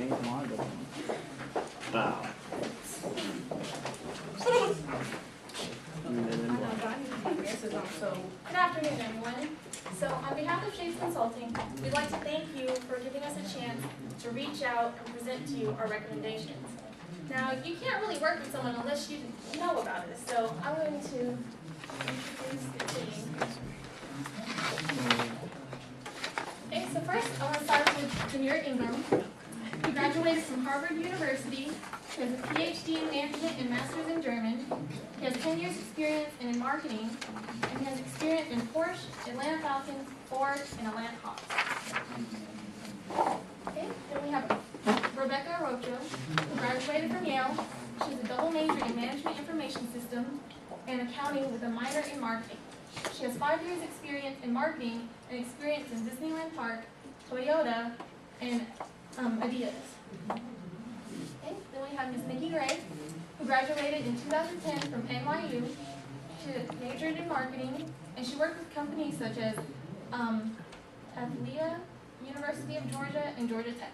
thing. Come on, wow. Good afternoon, everyone. So on behalf of Shades Consulting, we'd like to thank you for giving us a chance to reach out and present to you our recommendations. Now, you can't really work with someone unless you know about it, so I'm going to introduce the team. Okay, so first I want to start with Demir Ingram. He graduated from Harvard University. He has a PhD in management and master's in German. He has 10 years experience in marketing, and he has experience in Porsche, Atlanta Falcons, Ford, and Atlanta Hawks. Okay, then we have Rebecca Rocho, who graduated from Yale. She's a double major in management information systems and accounting with a minor in marketing. She has 5 years experience in marketing and experience in Disneyland Park, Toyota, and Adidas. Okay, then we have Ms. Nikki Gray, who graduated in 2010 from NYU. She majored in marketing, and she worked with companies such as Athleta, University of Georgia, and Georgia Tech.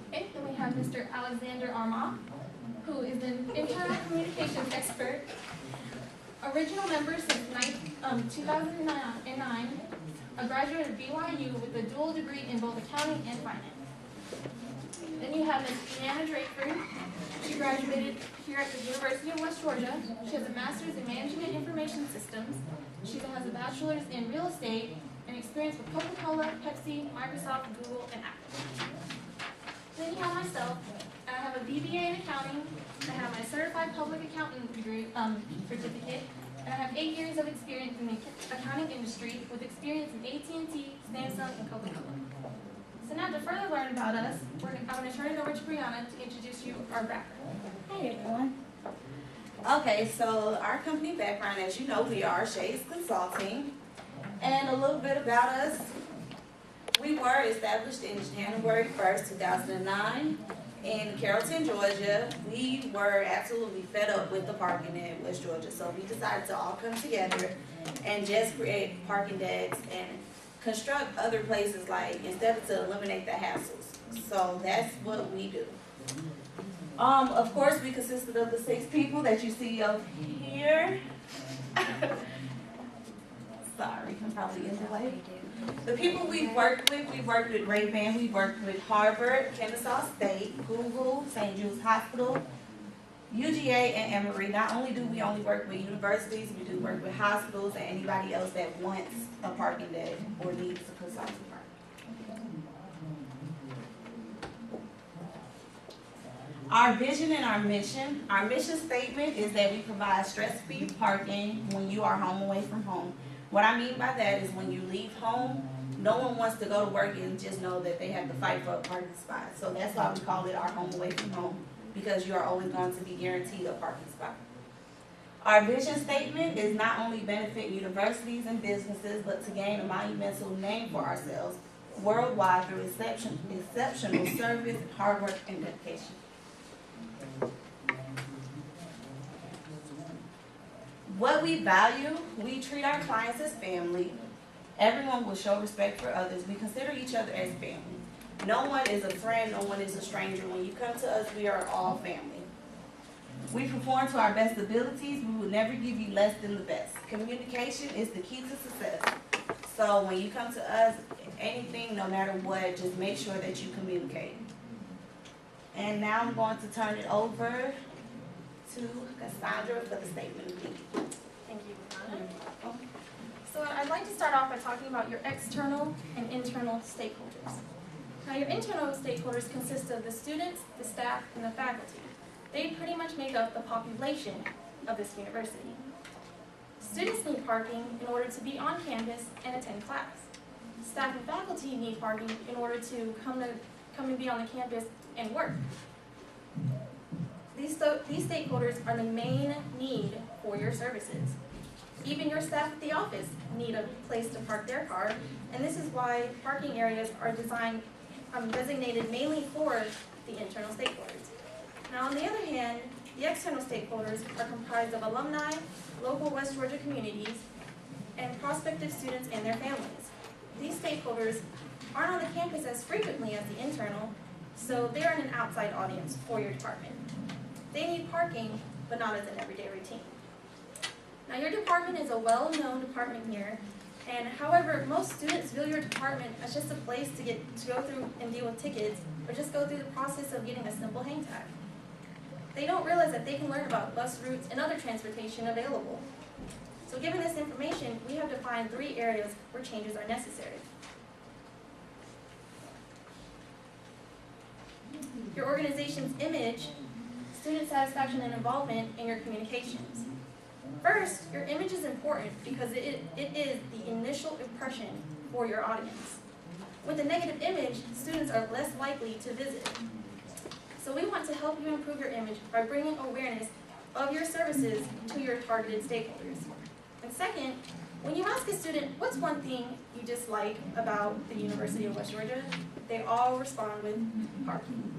Okay, then we have Mr. Alexander Armand, who is an internal communications expert, original member since 2009, a graduate of BYU with a dual degree in both accounting and finance. Then you have Ms. Deanna Drakeford. She graduated here at the University of West Georgia. She has a master's in management information systems. She has a bachelor's in real estate and experience with Coca-Cola, Pepsi, Microsoft, Google, and Apple. Then you have myself. I have a BBA in accounting. I have my certified public accountant degree certificate. And I have 8 years of experience in the accounting industry with experience in AT&T, Samsung, and Coca-Cola. So now to further learn about us, I'm going to turn it over to Brianna to introduce you our background. Hey everyone. Okay, so our company background, as you know, we are Shades Consulting. And a little bit about us. We were established in January 1st, 2009 in Carrollton, Georgia. We were absolutely fed up with the parking in West Georgia, so we decided to all come together and just create parking decks and construct other places to eliminate the hassles. So that's what we do. Of course, we consisted of the 6 people that you see up here. Sorry, I'm probably in the way. The people we've worked with Ray-Ban, we've worked with Harvard, Kennesaw State, Google, St. Jude's Hospital, UGA, and Emory. Not only do we only work with universities, we do work with hospitals and anybody else that wants a parking deck or needs a consultant park. Our vision and our mission statement is that we provide stress-free parking when you are home away from home. What I mean by that is when you leave home, no one wants to go to work and just know that they have to fight for a parking spot. So that's why we call it our home away from home, because you are always going to be guaranteed a parking spot. Our vision statement is not only benefit universities and businesses, but to gain a monumental name for ourselves worldwide through exceptional service, hard work, and dedication. What we value, we treat our clients as family. Everyone will show respect for others. We consider each other as family. No one is a friend, no one is a stranger. When you come to us, we are all family. We perform to our best abilities. We will never give you less than the best. Communication is the key to success. So when you come to us, anything, no matter what, just make sure that you communicate. And now I'm going to turn it over to Cassandra for the statement of need. Thank you, Brianna. So I'd like to start off by talking about your external and internal stakeholders. Now your internal stakeholders consist of the students, the staff, and the faculty. They pretty much make up the population of this university. Students need parking in order to be on campus and attend class. Staff and faculty need parking in order to come and be on the campus and work. These stakeholders are the main need for your services. Even your staff at the office need a place to park their car, and this is why parking areas are designated mainly for the internal stakeholders. Now, on the other hand, the external stakeholders are comprised of alumni, local West Georgia communities, and prospective students and their families. these stakeholders aren't on the campus as frequently as the internal, so they're an outside audience for your department. They need parking, but not as an everyday routine. Now, your department is a well-known department here, and however, most students view your department as just a place to go through and deal with tickets, or just go through the process of getting a simple hang tag. They don't realize that they can learn about bus routes and other transportation available. So given this information, we have defined 3 areas where changes are necessary. Your organization's image, student satisfaction and involvement, and your communications. First, your image is important because it is the initial impression for your audience. With a negative image, students are less likely to visit. So we want to help you improve your image by bringing awareness of your services to your targeted stakeholders. And second, when you ask a student, what's one thing you dislike about the University of West Georgia, they all respond with parking.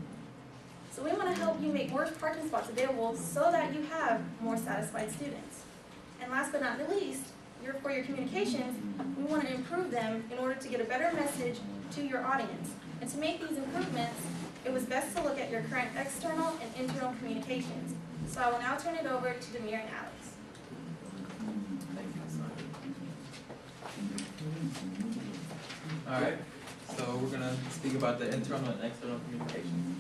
So we want to help you make more parking spots available so that you have more satisfied students. And last but not the least, for your communications, we want to improve them in order to get a better message to your audience. And to make these improvements, it was best to look at your current external and internal communications. So I will now turn it over to Demir and Alex. All right, so we're going to speak about the internal and external communication.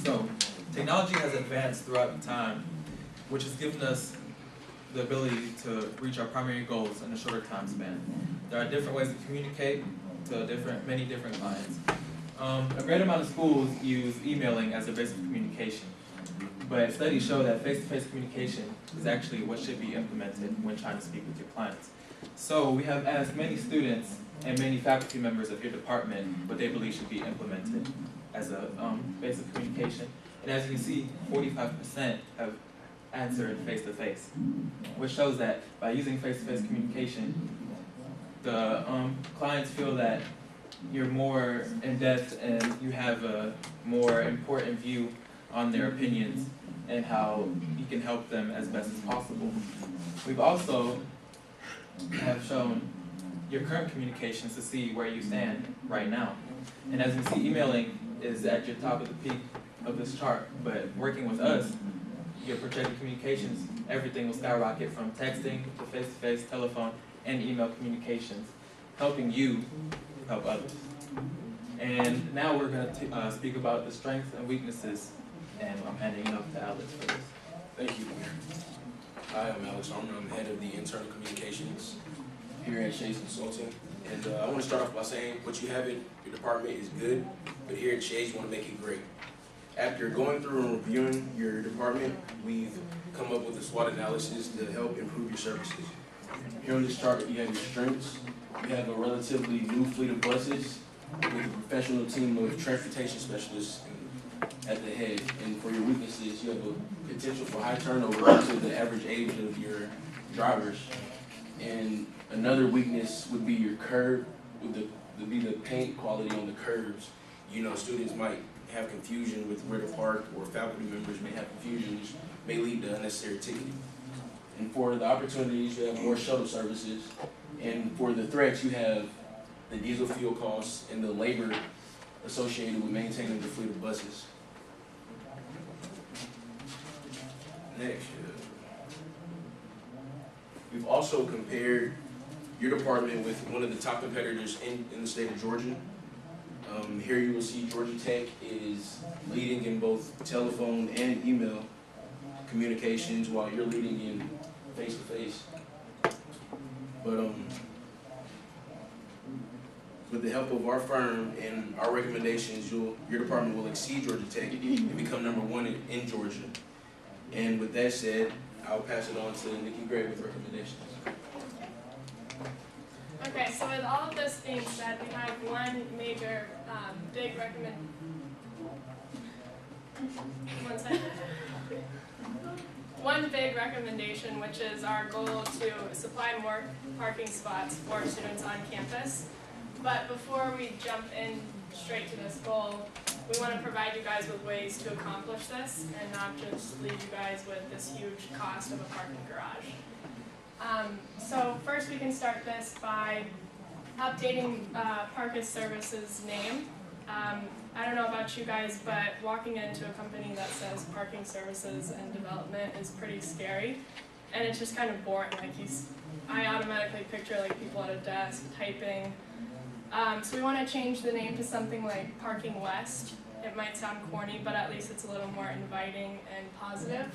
So, technology has advanced throughout time, which has given us the ability to reach our primary goals in a shorter time span. There are different ways to communicate to many different clients. A great amount of schools use emailing as a basic communication, but studies show that face-to-face communication is actually what should be implemented when trying to speak with your clients. So we have asked many students and many faculty members of your department what they believe should be implemented as a basic communication. And as you can see, 45% have answered face-to-face, which shows that by using face-to-face communication, the clients feel that you're more in-depth and you have a more important view on their opinions and how you can help them as best as possible. We've also have shown your current communications to see where you stand right now. And as you see, emailing is at your top of the peak of this chart, but working with us, your projected communications, everything will skyrocket from texting to face-to-face, telephone, and email communications, helping you help others. And now we're going to speak about the strengths and weaknesses, and I'm handing it off to Alex for this. Thank you. Hi, I'm Alex Armour. I'm head of the internal communications here at Shades Consulting. And I want to start off by saying what you have in your department is good, but here at Shades, you want to make it great. After going through and reviewing your department, we've come up with a SWOT analysis to help improve your services. Here on this chart, you have your strengths. You have a relatively new fleet of buses with a professional team of transportation specialists at the head. And for your weaknesses, you have a potential for high turnover to the average age of your drivers. And another weakness would be your curb, would be the paint quality on the curbs. You know, students might have confusion with where to park, or faculty members may have confusion, which may lead to unnecessary ticketing. And for the opportunities, you have more shuttle services. And for the threats, you have the diesel fuel costs and the labor associated with maintaining the fleet of buses. Next, we've also compared your department with one of the top competitors in the state of Georgia. Here you will see Georgia Tech is leading in both telephone and email communications, while you're leading in face-to-face. But with the help of our firm and our recommendations, your department will exceed Georgia Tech and become #1 in Georgia. And with that said, I'll pass it on to Nikki Gray with recommendations. Okay, so with all of this being said, we have one major big One big recommendation, which is our goal to supply more parking spots for students on campus. But before we jump in straight to this goal, we want to provide you guys with ways to accomplish this and not just leave you guys with this huge cost of a parking garage. So first we can start this by updating Parkus Services' name. I don't know about you guys, but walking into a company that says parking services and development is pretty scary, and it's just kind of boring. Like I automatically picture like people at a desk typing. So we want to change the name to something like Parking West. It might sound corny, but at least it's a little more inviting and positive.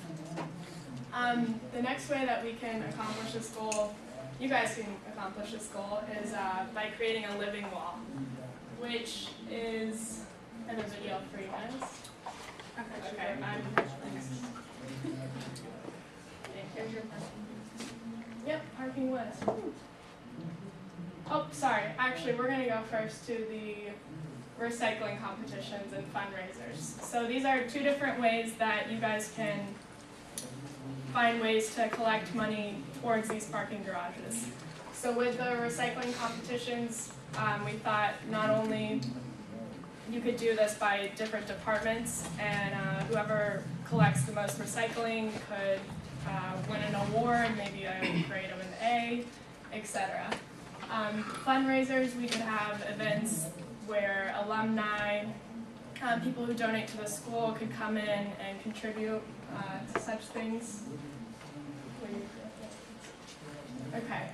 The next way that we can accomplish this goal, you guys can accomplish this goal, is by creating a living wall, which is in a video for you guys. Okay, Here's your question. Yep, Parking West. Oh, sorry. Actually, we're going to go first to the recycling competitions and fundraisers. So these are two different ways that you guys can find ways to collect money towards these parking garages. So with the recycling competitions, we thought not only you could do this by different departments, and whoever collects the most recycling could win an award, maybe a grade of an A, etc. Fundraisers, we could have events where alumni, people who donate to the school could come in and contribute to such things. Okay.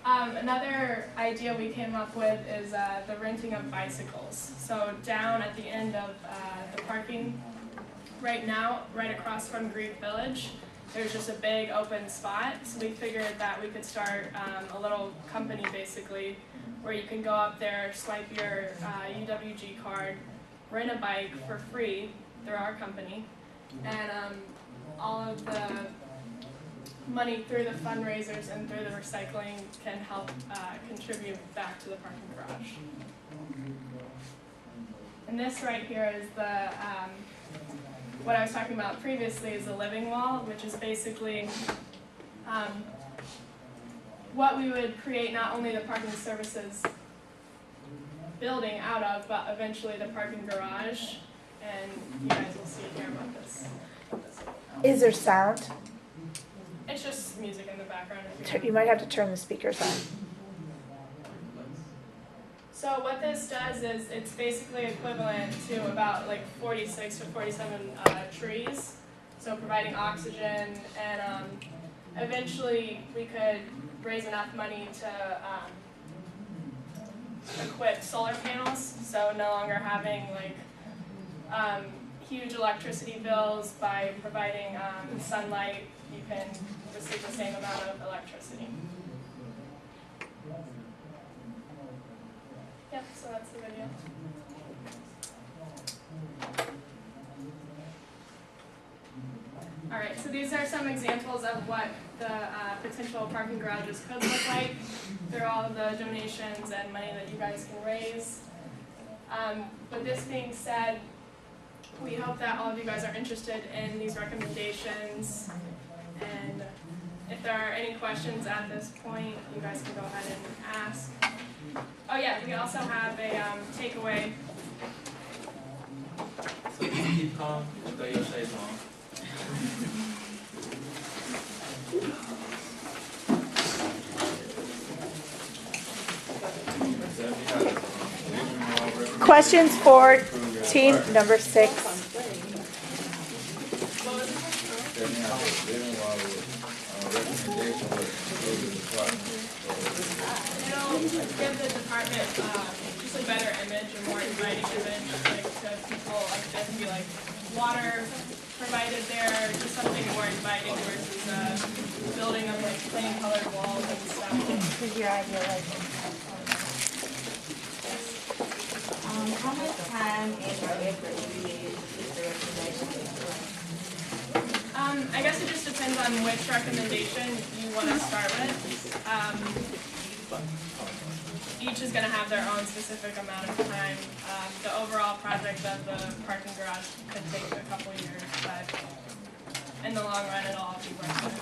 Another idea we came up with is the renting of bicycles. So down at the end of the parking right now, right across from Greek Village, there's just a big open spot. So we figured that we could start a little company basically where you can go up there, swipe your UWG card, rent a bike for free through our company, and all of the money through the fundraisers and through the recycling can help contribute back to the parking garage. And this right here is the, what I was talking about previously is the living wall, which is basically what we would create not only the parking services building out of, but eventually the parking garage. And you guys will see here about this. Is there sound? It's just music in the background. If You might have to turn the speakers on. So what this does is it's basically equivalent to about like 46 or 47 trees. So providing oxygen, and eventually we could raise enough money to equip solar panels. So no longer having like huge electricity bills. By providing sunlight, you can receive the same amount of electricity. Yep, so that's the video. Alright, so these are some examples of what the potential parking garages could look like through all of the donations and money that you guys can raise. With this being said, we hope that all of you guys are interested in these recommendations, and if there are any questions at this point, you guys can go ahead and ask. Oh yeah, we also have a takeaway. So just keep calm, throw your shades on. Questions for team number 6? It'll give the department just a better image, a more inviting image, like to people, like there can be like water provided there, just something more inviting versus building of like plain colored walls and stuff. This is your ideal life. How much time and or effort do you need to get the recommendation? I guess it just depends on which recommendation you want to start with. Each is going to have their own specific amount of time. The overall project of the parking garage could take a couple years, but in the long run, it'll all be worth it.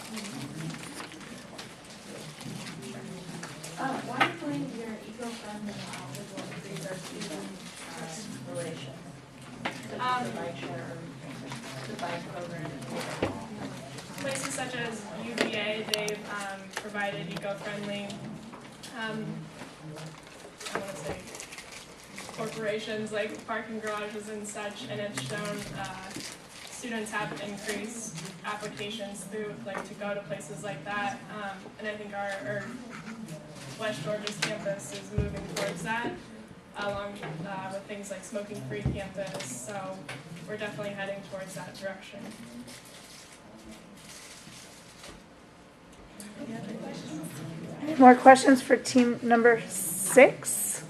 Why do you believe your eco-friendly visual degrees are student relations? The bike share, the bike program. Places such as UVA, they've provided eco-friendly want to say, corporations like parking garages and such, and it's shown students have increased applications through, like, to go to places like that. And I think our West Georgia's campus is moving towards that, along with things like smoking-free campus. So we're definitely heading towards that direction. Any other questions? Any more questions for team number 6?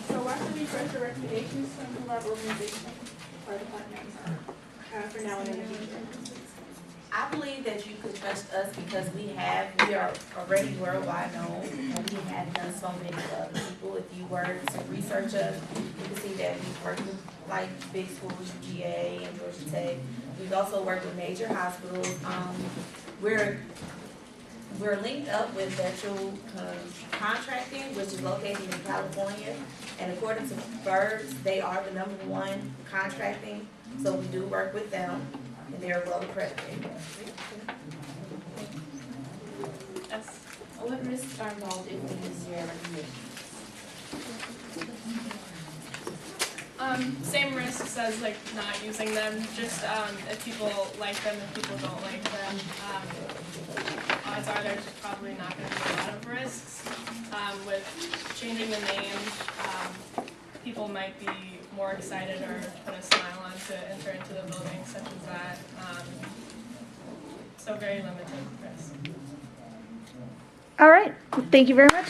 So why should we trust the recommendations from our organization or the partners for now and in the future? I believe that you could trust us because we are already worldwide known, and we have done so many other people. If you were to research us, you can see that we've worked with like big schools, GA and Georgia Tech. We've also worked with major hospitals. We're linked up with Virtual Contracting, which is located in California, and according to Birds, they are the #1 contracting. So we do work with them, and they're well accredited. Yes. What risks are involved if we use your recommendations? Same risks as like not using them. Just if people like them and people don't like them, odds are there's probably not going to be a lot of risks. With changing the name, people might be more excited or put a smile on to enter into the building, such as that. So very limited risk. All right. Thank you very much.